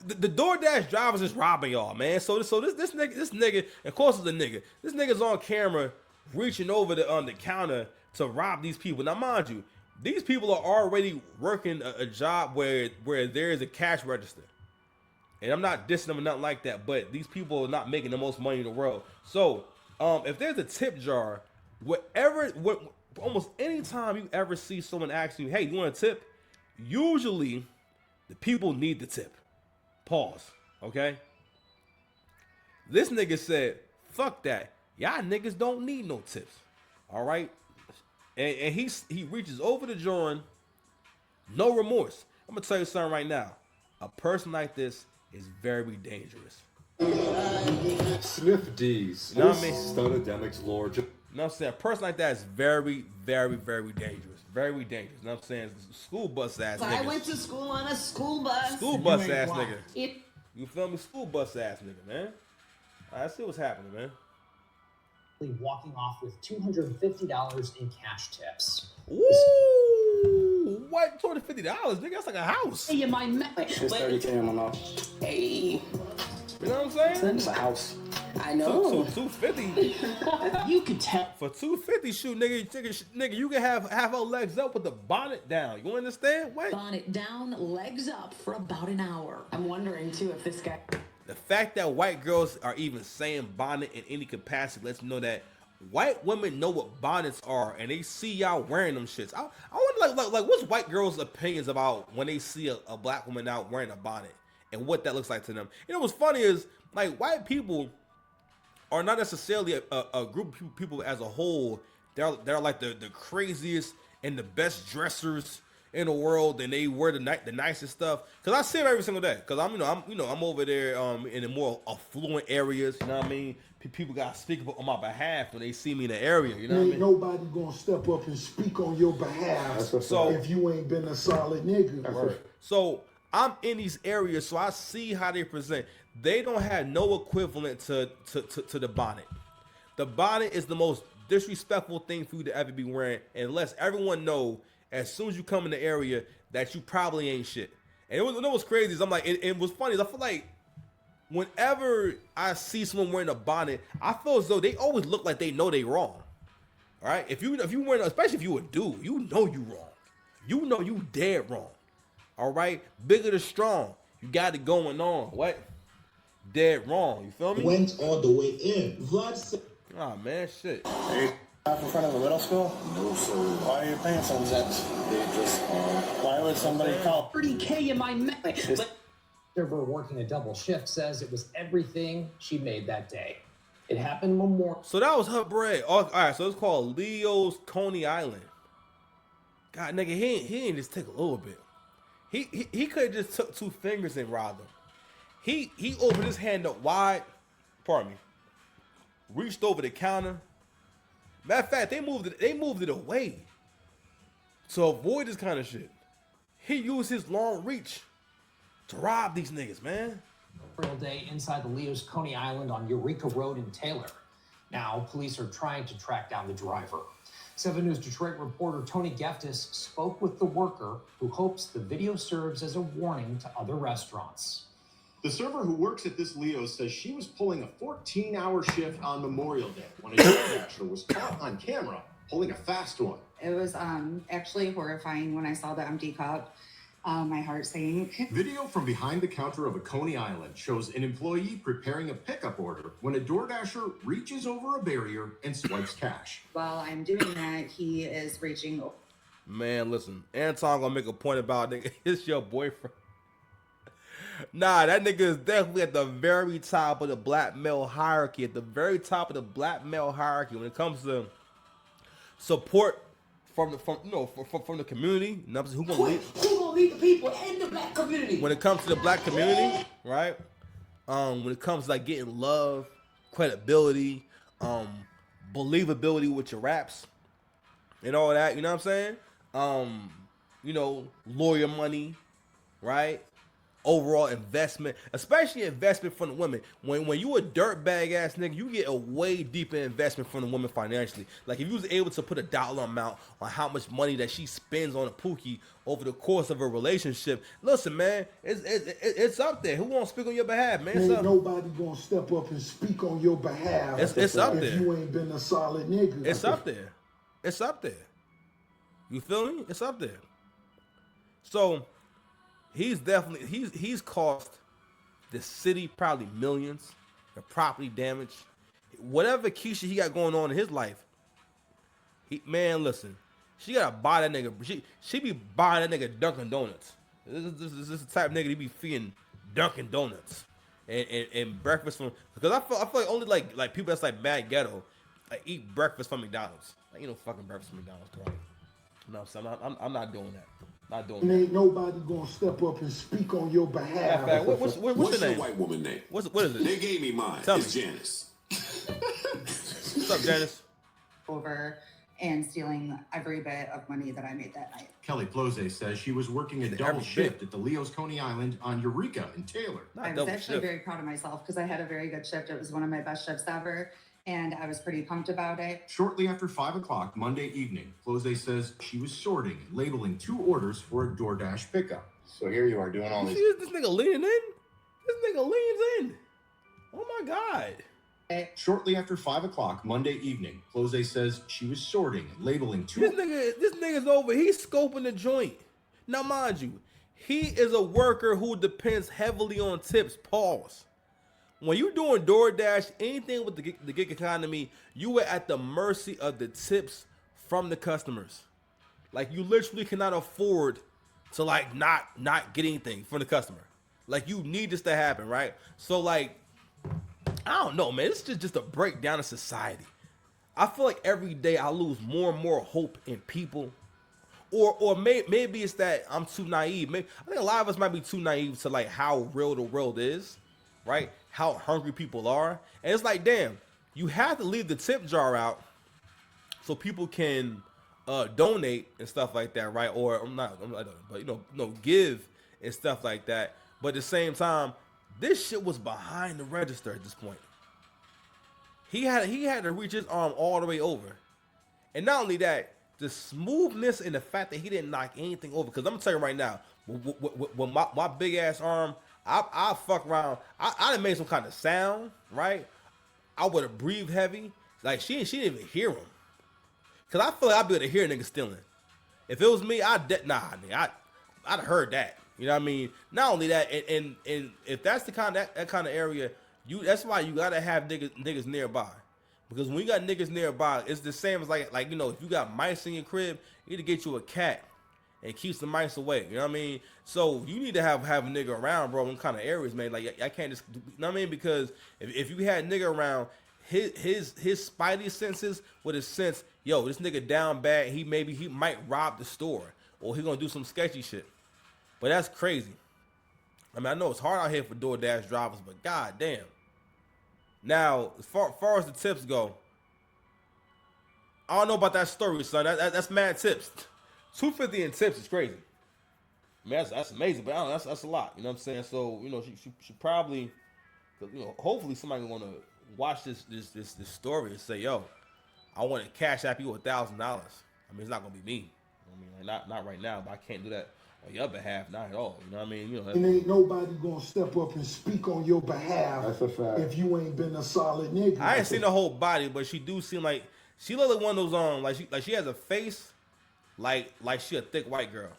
the DoorDash drivers is robbing y'all, man. So this nigga, of course it's a nigga. This nigga's on camera reaching over the counter to rob these people. Now, mind you, these people are already working a job where there is a cash register. And I'm not dissing them or nothing like that, but these people are not making the most money in the world. So, if there's a tip jar, almost any time you ever see someone ask you, hey, you want a tip? Usually, the people need the tip. Pause. Okay? This nigga said, fuck that. Y'all niggas don't need no tips. All right? And he reaches over the joint, no remorse. I'm going to tell you something right now. A person like this is very dangerous. Sniff D's. You know what I mean? Studademics Lord. You know what I'm saying? A person like that is very, very, very dangerous. Very dangerous. You know what I'm saying? School bus ass nigga. I went to school on a school bus. School bus ass nigga. You feel me? School bus ass nigga, man. All right, let's see what's happening, man. Walking off with $250 in cash tips. Ooh, what? $250, nigga? That's like a house. Hey, my It's 30K on my mouth. Hey. You know what I'm saying? It's a house. I know. 250. You could tell. For 250, shoot, nigga, you can have her legs up with the bonnet down. You understand? Wait. Bonnet down, legs up for about an hour. I'm wondering too if this guy. The fact that white girls are even saying bonnet in any capacity lets me know that white women know what bonnets are, and they see y'all wearing them shits. I wonder, like, what's white girls' opinions about when they see a black woman out wearing a bonnet and what that looks like to them? You know what's funny is, like, white people are not necessarily a group of people as a whole. They're like the craziest and the best dressers in the world, and they wear the nicest stuff. Cause I see them every single day. Cause I'm over there in the more affluent areas. You know what I mean? People gotta speak on my behalf when they see me in the area. You know what I mean? Nobody gonna step up and speak on your behalf. So if you ain't been a solid nigga. Right. So I'm in these areas, so I see how they present. They don't have no equivalent to the bonnet. The bonnet is the most disrespectful thing for you to ever be wearing, and lets everyone know as soon as you come in the area that you probably ain't shit. And you know what's crazy is I'm like, it was funny is I feel like whenever I see someone wearing a bonnet, I feel as though they always look like they know they wrong. All right, if you wearing, especially if you a dude, you know you wrong. You know you dead wrong. All right, bigger to strong. You got it going on. What? Dead wrong. You feel me? Went all the way in. Vlad said, oh man, shit. Hey, in front of a middle school? No, sir. Why are your pants unzipped? They just why would somebody call 30K in my Server working a double shift says it was everything she made that day. It happened Memorial. So that was her bread. Oh, all right, so it's called Leo's Coney Island. God, nigga, he ain't just take a little bit. He could have just took 2 fingers and robbed him. He opened his hand up wide. Pardon me. Reached over the counter. Matter of fact, they moved it away to avoid this kind of shit. He used his long reach to rob these niggas, man. Memorial Day inside the Leo's Coney Island on Eureka Road in Taylor. Now, police are trying to track down the driver. 7 News Detroit reporter Tony Geftis spoke with the worker who hopes the video serves as a warning to other restaurants. The server who works at this Leo's says she was pulling a 14-hour shift on Memorial Day when a DoorDasher was caught on camera pulling a fast one. It was actually horrifying when I saw the empty cup. My heart sank. Video from behind the counter of a Coney Island shows an employee preparing a pickup order when a DoorDasher reaches over a barrier and swipes cash. While I'm doing that, he is reaching. Man, listen, Anton gonna make a point about nigga. It's your boyfriend. Nah, that nigga is definitely at the very top of the black male hierarchy. At the very top of the black male hierarchy when it comes to support from the community. You know, who gonna lead the people in the black community? When it comes to the black community, right? When it comes to like getting love, credibility, believability with your raps, and all that. You know what I'm saying? Lawyer money, right? overall investment, especially investment from the women. When you a dirtbag ass nigga, you get a way deeper investment from the woman financially. Like if you was able to put a dollar amount on how much money that she spends on a pookie over the course of a relationship, listen, man, it's up there. Who won't speak on your behalf, man? Ain't nobody gonna step up and speak on your behalf. It's up there. If you ain't been a solid nigga. It's up there. It's up there. You feel me? It's up there. So he's definitely he's cost the city probably millions, the property damage, whatever Keisha he got going on in his life. Man, listen, she gotta buy that nigga. She be buying that nigga Dunkin' Donuts. This is the type of nigga he be feeding Dunkin' Donuts and breakfast from, because I feel like only like people that's like mad ghetto like eat breakfast from McDonald's. Like, you know, fucking breakfast from McDonald's, right? No, so I'm not doing that. Not doing and that. Ain't nobody gonna step up and speak on your behalf. What's your name? White woman name? What is it? They gave me mine. It's Janice. What's up, Janice? Over and stealing every bit of money that I made that night. Kelly Plose says she was working a double shift at the Leo's Coney Island on Eureka in Taylor. I was actually very proud of myself because I had a very good shift. It was one of my best shifts ever, and I was pretty pumped about it. Shortly after 5 o'clock Monday evening, Plose says she was sorting and labeling 2 orders for a DoorDash pickup. So here you are doing all these. See this nigga leaning in? This nigga leans in. Oh my God. Shortly after 5 o'clock Monday evening, Plose says she was sorting and labeling 2. This nigga's over. He's scoping the joint. Now, mind you, he is a worker who depends heavily on tips. Pause. When you doing DoorDash, anything with the gig economy, you are at the mercy of the tips from the customers. Like, you literally cannot afford to like not get anything from the customer. Like, you need this to happen, right? So like, I don't know, man. It's just a breakdown of society. I feel like every day I lose more and more hope in people. Or maybe it's that I'm too naive. I think a lot of us might be too naive to like how real the world is, right? How hungry people are. And it's like, damn, you have to leave the tip jar out so people can donate and stuff like that, right? Or but you know, give and stuff like that. But at the same time, this shit was behind the register at this point. He had to reach his arm all the way over. And not only that, the smoothness and the fact that he didn't knock anything over. Because I'm going to tell you right now, with my big ass arm, I fuck around. I'd have made some kind of sound, right? I would have breathed heavy. Like, she didn't even hear him. Because I feel like I'd be able to hear a nigga stealing. If it was me, I'd have heard that. You know what I mean? Not only that, and if that's the kind of that kind of area, that's why you gotta have niggas nearby. Because when you got niggas nearby, it's the same as like you know, if you got mice in your crib, you need to get you a cat and keeps the mice away. You know what I mean? So you need to have a nigga around, bro, in kind of areas, man. Like I can't just, you know what I mean? Because if you had nigga around, his spidey senses would have sensed, yo, this nigga down bad. He might rob the store or he gonna do some sketchy shit. But that's crazy. I mean, I know it's hard out here for DoorDash drivers, but god damn. Now, as far as the tips go, I don't know about that story, son. That's mad tips. $250 in tips is crazy. I mean, that's amazing, but I don't know, that's a lot. You know what I'm saying? So, you know, she probably, you know, hopefully somebody gonna watch this story and say, yo, I want to cash app you $1,000. I mean, it's not gonna be me. I mean, not right now, but I can't do that on your behalf, not at all. You know what I mean? You know, and ain't nobody gonna step up and speak on your behalf. That's a fact. If you ain't been a solid nigga. I ain't seen the whole body, but she do seem like she look like one of those like she has a face like she a thick white girl.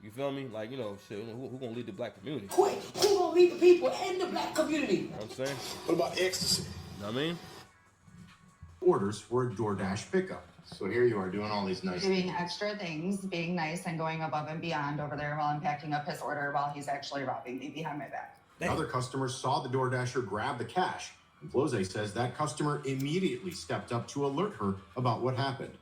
You feel me? Like, you know, shit, who gonna lead the black community? Quick, who gonna lead the people in the black community? You know what I'm saying? What about ecstasy? You know what I mean? Orders for a DoorDash pickup. So here you are doing all these nice Doing things. extra things, being nice and going above and beyond over there while I'm packing up his order while he's actually robbing me behind my back. Other customers saw the DoorDasher grab the cash, and Plose says that customer immediately stepped up to alert her about what happened.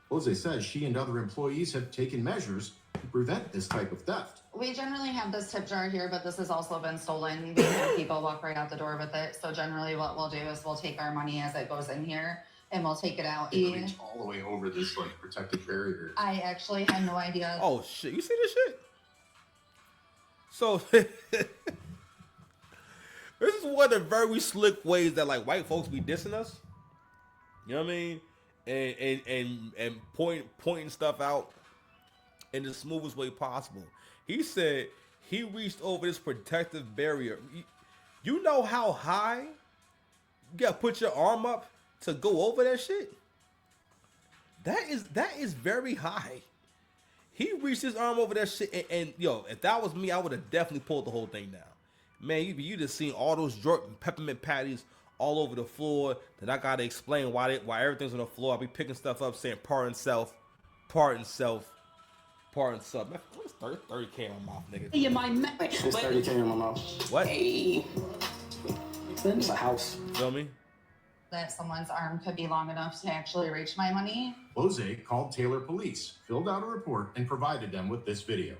Plose says she and other employees have taken measures to prevent this type of theft. We generally have this tip jar here, but this has also been stolen. We've had people walk right out the door with it. So generally what we'll do is we'll take our money as it goes in here and we'll take it out. You reach all the way over this like protective barrier. I actually had no idea. Oh shit, you see this shit? So one of the very slick ways that like white folks be dissing us. You know what I mean? And pointing stuff out in the smoothest way possible. He said he reached over this protective barrier. You know how high you gotta put your arm up to go over that shit? That is very high. He reached his arm over that shit, and yo, if that was me, I would have definitely pulled the whole thing down. Man, you just seen all those peppermint patties all over the floor. Then I gotta explain why everything's on the floor. I be picking stuff up, saying pardon self. Man, what's 30K in my mouth, nigga? It's 30K in my mouth. What? Hey. It's a house. You feel me? That someone's arm could be long enough to actually reach my money. Lose called Taylor police, filled out a report, and provided them with this video.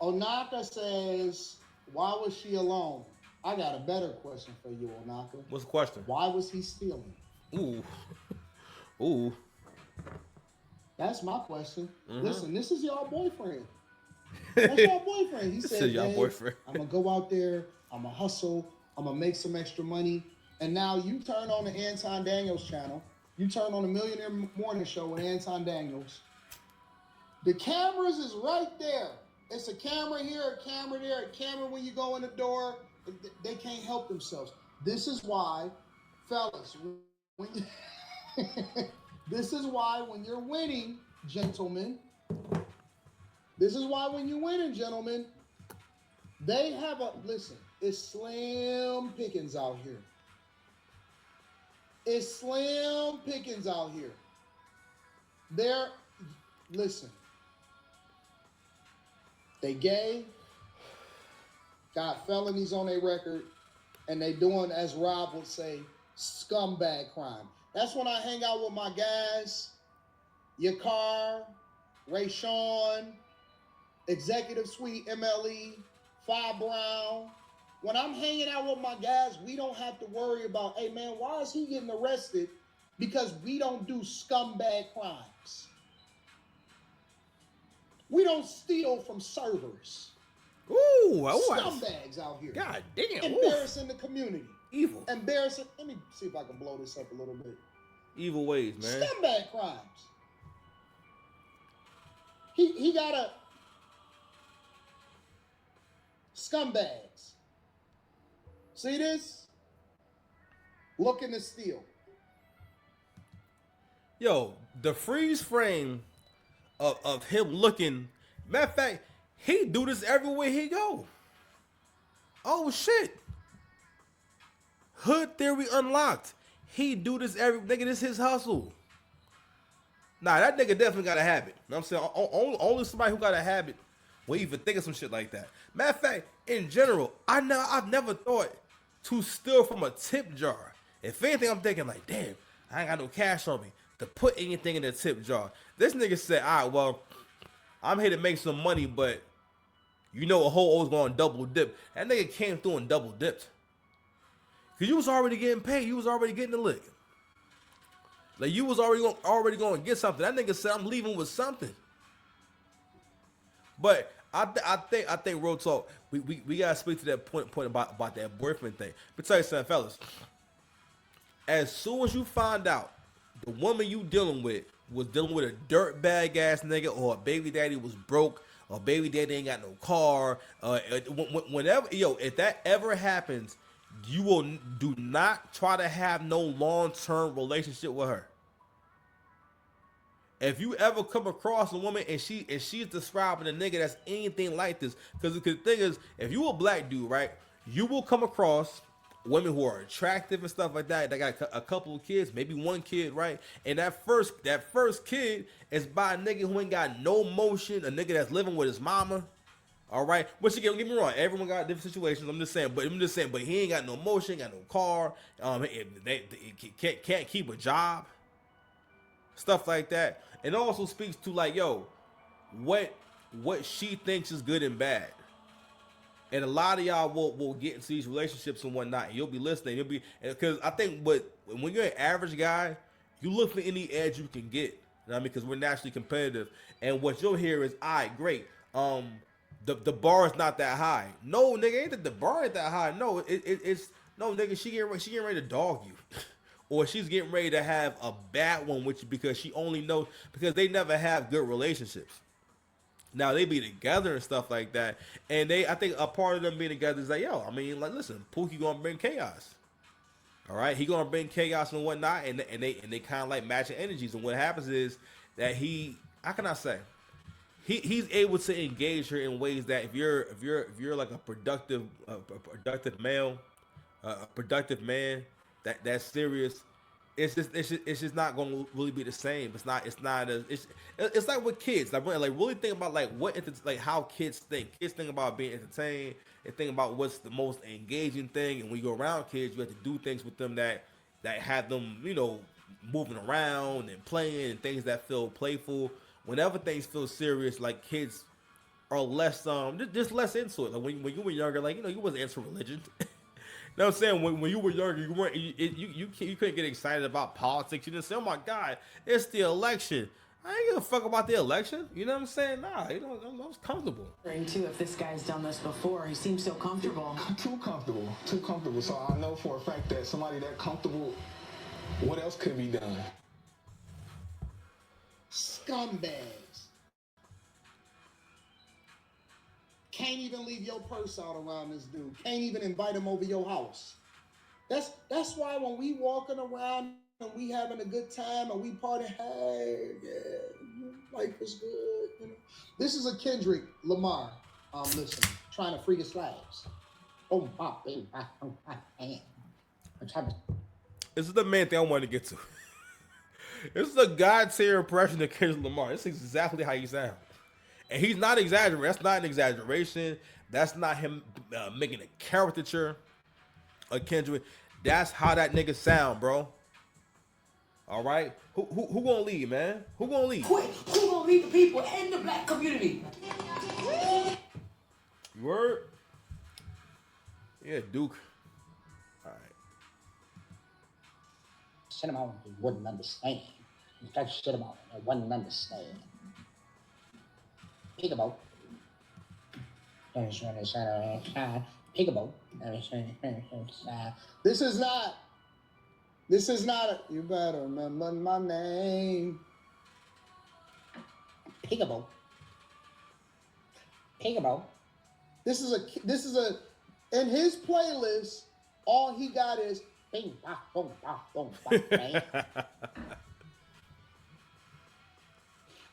Onaka says, why was she alone? I got a better question for you, Onaka. What's the question? Why was he stealing? Ooh. That's my question. Listen, this is y'all boyfriend. That's y'all boyfriend. He said, y'all boyfriend. I'm going to go out there. I'm going to hustle. I'm going to make some extra money. And now you turn on the Anton Daniels channel. You turn on the Millionaire Morning Show with Anton Daniels. The cameras is right there. It's a camera here, a camera there, a camera when you go in the door. They can't help themselves. This is why, fellas, this is why when you're winning, gentlemen, they have listen, it's slim pickings out here. They gay, got felonies on their record, and they doing, as Rob would say, scumbag crime. That's when I hang out with my guys, Yakar, Ray Sean, Executive Suite, MLE, Fi Brown. When I'm hanging out with my guys, we don't have to worry about, hey man, why is he getting arrested? Because we don't do scumbag crimes. We don't steal from servers. Scumbags out here. God damn. Embarrassing the community. Evil. Embarrassing. Let me see if I can blow this up a little bit. Evil ways, man. Scumbag crimes. He got a scumbags. See this? Looking to steal. Yo, the freeze frame of him looking. Matter of fact, he do this everywhere he go. Oh shit. Hood theory unlocked. He do this nigga, this his hustle. Nah, that nigga definitely got a habit. You know what I'm saying? Only somebody who got a habit will even think of some shit like that. Matter of fact, in general, I've never thought to steal from a tip jar. If anything, I'm thinking like, damn, I ain't got no cash on me to put anything in the tip jar. This nigga said, all right, well, I'm here to make some money, but you know a whole always going double dip. That nigga came through and double dipped. Cause you was already getting paid. You was already getting the lick. Like you was already going to get something. That nigga said, I'm leaving with something. But I think real talk, we gotta speak to that point about that boyfriend thing. But tell you something, fellas. As soon as you find out the woman you dealing with was dealing with a dirt bag ass nigga, or a baby daddy was broke, or baby daddy ain't got no car, whenever, if that ever happens, you will do not try to have no long-term relationship with her. If you ever come across a woman and she's describing a nigga that's anything like this, because the thing is, if you a black dude, right, you will come across women who are attractive and stuff like that. They got a couple of kids, maybe one kid, right? And that first kid is by a nigga who ain't got no motion, a nigga that's living with his mama. All right, but you get me wrong. Everyone got different situations. I'm just saying, but he ain't got no motion, got no car. He can't keep a job. Stuff like that. It also speaks to like, yo, what she thinks is good and bad. And a lot of y'all will get into these relationships and whatnot, and you'll be listening. You'll be, because I think when you're an average guy, you look for any edge you can get. You know what I mean? Because we're naturally competitive, and what you'll hear is, all right, great. the bar is not that high. No, nigga, ain't that the bar ain't that high. No, it's no, nigga. She getting ready to dog you, or she's getting ready to have a bad one with you because she only knows because they never have good relationships. Now they be together and stuff like that, and I think a part of them being together is like, yo, I mean, like, listen, Pookie gonna bring chaos. All right, he gonna bring chaos and whatnot, and they kind of like matching energies. And what happens is that how can I say, he's able to engage her in ways that if you're like a productive male, a productive man that's serious, it's just not going to really be the same. It's not as it's like with kids. Like really think about like how kids think. Kids think about being entertained and think about what's the most engaging thing. And when you go around kids, you have to do things with them that have them, moving around and playing and things that feel playful. Whenever things feel serious, like kids are less just less into it. Like when you were younger, like you wasn't into religion. You know what I'm saying? When you were younger, you weren't you couldn't get excited about politics. You didn't say, "Oh my God, it's the election." I ain't give a fuck about the election. You know what I'm saying? Nah, I was comfortable. Too, if this guy's done this before, he seems so comfortable. Too comfortable. So I know for a fact that somebody that comfortable, what else could be done? Scumbags. Can't even leave your purse out around this dude. Can't even invite him over your house. That's why when we walking around and we having a good time and we partying, hey, yeah, life is good. This is a Kendrick Lamar. Listening, trying to free his slaves. Oh my baby, This is the main thing I wanted to get to. This is a God tier impression of Kendrick Lamar. This is exactly how he sounds. And he's not exaggerating. That's not an exaggeration. That's not him making a caricature of Kendrick. That's how that nigga sound, bro. All right? Who gonna lead, man? Who gonna lead? Who gonna lead the people in the black community? You word? Yeah, Duke. All right. Cinnamon wouldn't understand. In fact, Cinnamon wouldn't understand. Peekaboo. Peekaboo. This is not. You better remember my name. Peekaboo. Peekaboo. This is a. In his playlist, all he got is bing, bah, boom, bah, boom, bah, bang.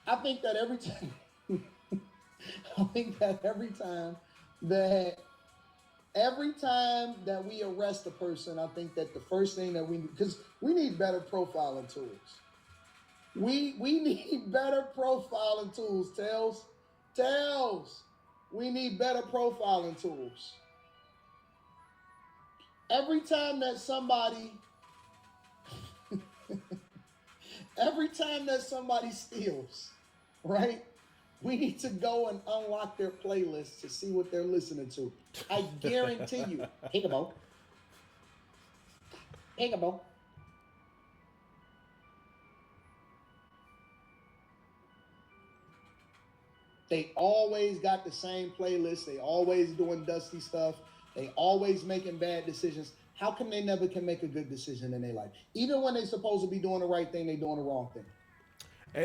I think that every time. Every time that we arrest a person, I think that the first thing that because we need better profiling tools. We need better profiling tools, Tails. We need better profiling tools. Every time that somebody steals, right? We need to go and unlock their playlist to see what they're listening to. I guarantee you. Peekaboo. Peekaboo. They always got the same playlist. They always doing dusty stuff. They always making bad decisions. How come they never can make a good decision in their life? Even when they're supposed to be doing the right thing, they doing the wrong thing.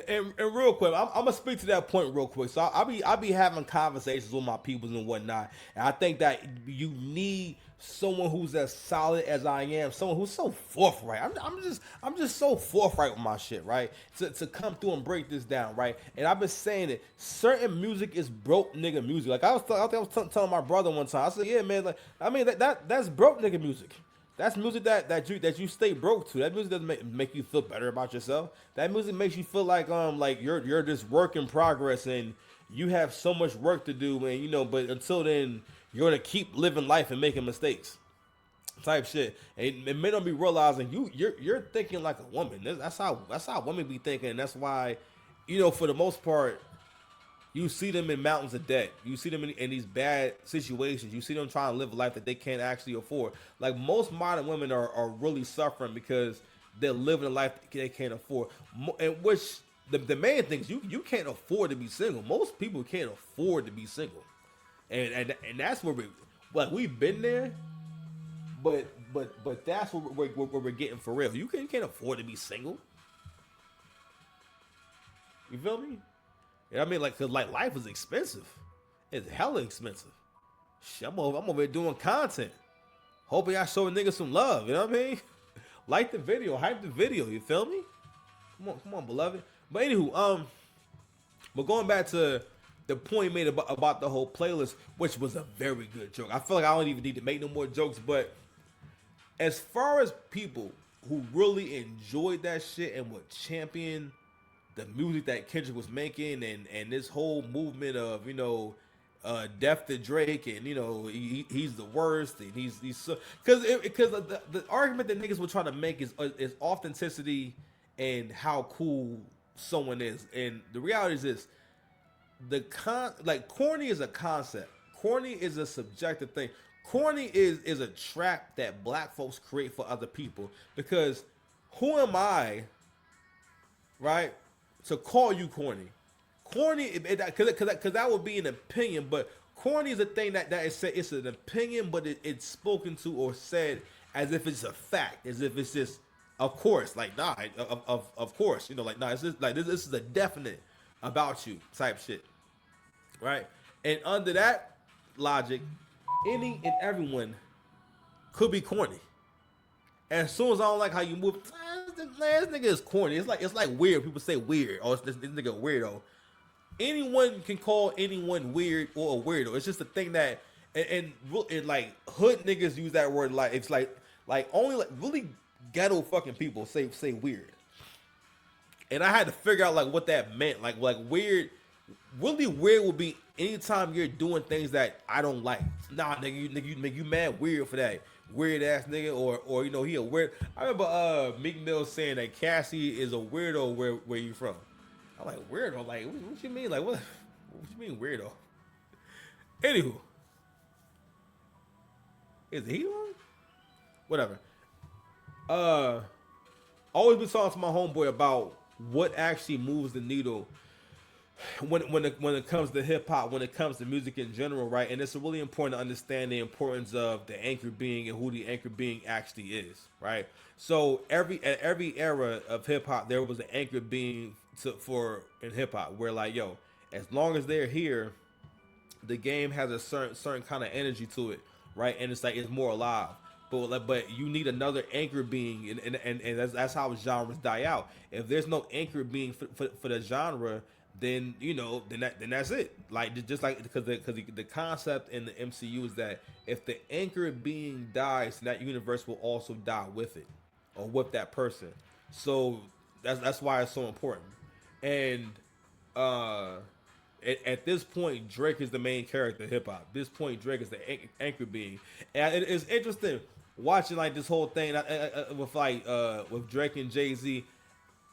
And real quick, I'm gonna speak to that point real quick. So I'll be having conversations with my peoples and whatnot, and I think that you need someone who's as solid as I am, someone who's so forthright. I'm just so forthright with my shit, right? To come through and break this down, right? And I've been saying it. Certain music is broke nigga music. Like I was telling my brother one time. I said, yeah, man. Like I mean that's broke nigga music. That's music that you stay broke to. That music doesn't make you feel better about yourself. That music makes you feel like you're this work in progress and you have so much work to do, and but until then you're gonna keep living life and making mistakes, type shit. And it may not be realizing you're thinking like a woman. That's how women be thinking. And that's why, for the most part, you see them in mountains of debt. You see them in these bad situations. You see them trying to live a life that they can't actually afford. Like most modern women are really suffering because they're living a life they can't afford. And which the main thing is you can't afford to be single. Most people can't afford to be single. and that's where we've been there, but that's what we're getting for real. You can't afford to be single. You feel me? I mean, like, cause like life is expensive. It's hella expensive. Shit, I'm over here doing content. Hoping I show niggas some love. You know what I mean? Like the video, hype the video. You feel me? Come on, beloved. But anywho, but going back to the point made about the whole playlist, which was a very good joke. I feel like I don't even need to make no more jokes. But as far as people who really enjoyed that shit and would champion the music that Kendrick was making and this whole movement of, you know, death to Drake, and you know he's the worst, and he's so, because the argument that niggas were trying to make is authenticity and how cool someone is, and the reality is this: corny is a concept, corny is a subjective thing, corny is a trap that black folks create for other people, because who am I, right, to call you corny? Corny, because that would be an opinion, but corny is a thing that is said. It's an opinion, but it's spoken to or said as if it's a fact, as if it's just, of course, like nah, of course, you know, like nah, it's just like this is a definite about you type shit, right? And under that logic, any and everyone could be corny. And as soon as I don't like how you move, this nigga is corny. It's like weird. People say weird. Oh, this nigga weirdo. Anyone can call anyone weird or a weirdo. It's just a thing that, and like hood niggas use that word like it's like only like really ghetto fucking people say weird. And I had to figure out like what that meant. Like weird, really weird would be anytime you're doing things that I don't like. Nah, nigga, you mad weird for that. Weird ass nigga, or you know, he a weird. I remember Meek Mill saying that Cassie is a weirdo. Where you from? I'm like, weirdo? Like, what you mean? Like, what you mean weirdo? Anywho, is he on? Whatever. Always been talking to my homeboy about what actually moves the needle when it comes to hip hop, when it comes to music in general, right? And it's really important to understand the importance of the anchor being and who the anchor being actually is, right? So at every era of hip hop, there was an anchor being in hip hop where like, yo, as long as they're here, the game has a certain kind of energy to it, right? And it's like it's more alive. But you need another anchor being, and that's how genres die out. If there's no anchor being for the genre, then you know, then that's it. Like just like because the concept in the MCU is that if the anchor being dies, that universe will also die with it, or with that person. So that's why it's so important. And at this point, Drake is the main character of hip hop. At this point, Drake is the anchor being, and it's interesting watching like this whole thing with Drake and Jay-Z.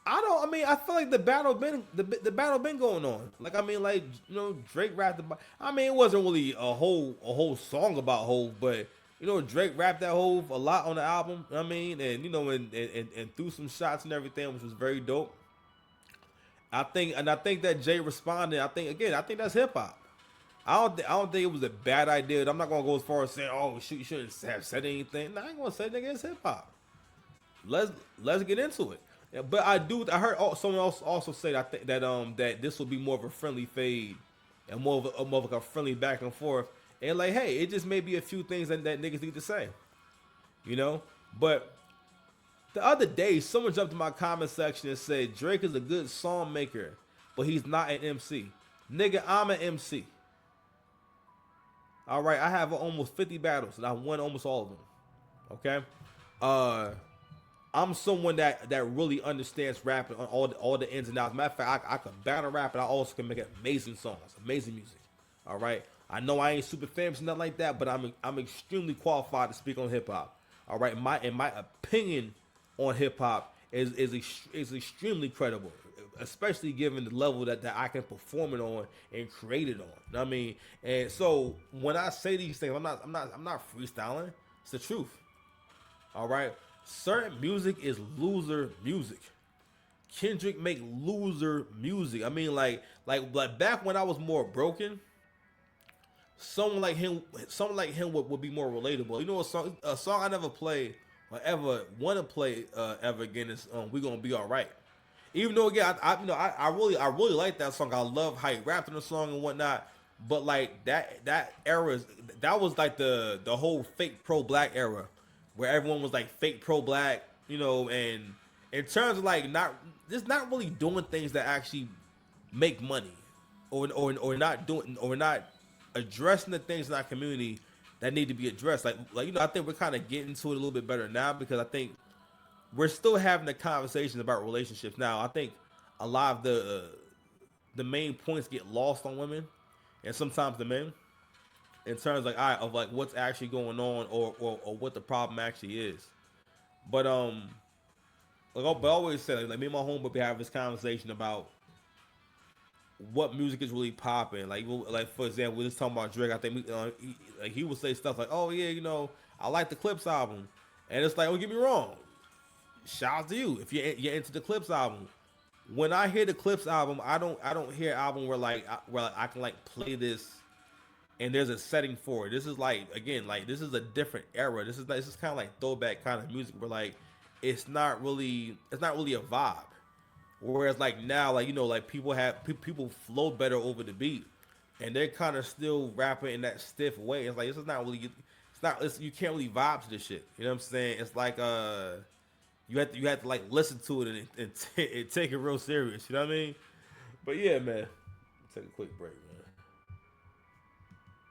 I feel like the battle been going on. Like, I mean, like, you know, Drake rapped about. I mean, it wasn't really a whole song about Hov, but you know, Drake rapped that Hov a lot on the album. I mean, and you know, and threw some shots and everything, which was very dope. I think that Jay responded. I think that's hip hop. I don't think it was a bad idea. I'm not gonna go as far as saying, oh, you shouldn't have said anything. No, I ain't gonna say nigga, it's hip hop. Let's get into it. Yeah, but I heard someone else also say that that this will be more of a friendly fade and more of a friendly back and forth. And like, hey, it just may be a few things that niggas need to say, you know. But the other day, someone jumped in my comment section and said Drake is a good song maker, but he's not an MC. Nigga, I'm an MC. All right, I have almost 50 battles and I won almost all of them. Okay, I'm someone that really understands rapping on all the ins and outs. Matter of fact, I can battle rap, and I also can make amazing songs, amazing music. All right, I know I ain't super famous, nothing like that, but I'm extremely qualified to speak on hip hop. All right, my opinion on hip hop is extremely credible, especially given the level that I can perform it on and create it on. You know what I mean? And so when I say these things, I'm not freestyling. It's the truth. All right. Certain music is loser music. Kendrick make loser music. I mean, like back when I was more broken, someone like him would be more relatable. You know, a song I never play or ever want to play ever again is "We Gonna Be All Right." Even though again, I really like that song. I love how he rapped in the song and whatnot. But like that era, that was like the whole fake pro black era, where everyone was like fake pro black, you know. And in terms of like not really doing things that actually make money, or not addressing the things in our community that need to be addressed. Like I think we're kind of getting to it a little bit better now, because I think we're still having the conversation about relationships now. I think a lot of the main points get lost on women and sometimes the men, in terms of like what's actually going on, or what the problem actually is. But but I always say, like me and my homeboy be having this conversation about what music is really popping. Like for example, we just talking about Drake. I think he would say stuff like, "Oh yeah, I like the Clips album," and it's like, don't get me wrong, shout out to you if you're into the Clips album. When I hear the Clips album, I don't hear an album where I can like play this and there's a setting for it. This is like, again, like this is a different era. This is kind of like throwback kind of music where like it's not really a vibe. Whereas like now, like like people flow better over the beat, and they're kind of still rapping in that stiff way. It's like you can't really vibe to this shit. You know what I'm saying? It's like you have to like listen to it and take it real serious. You know what I mean? But yeah, man, take a quick break, man.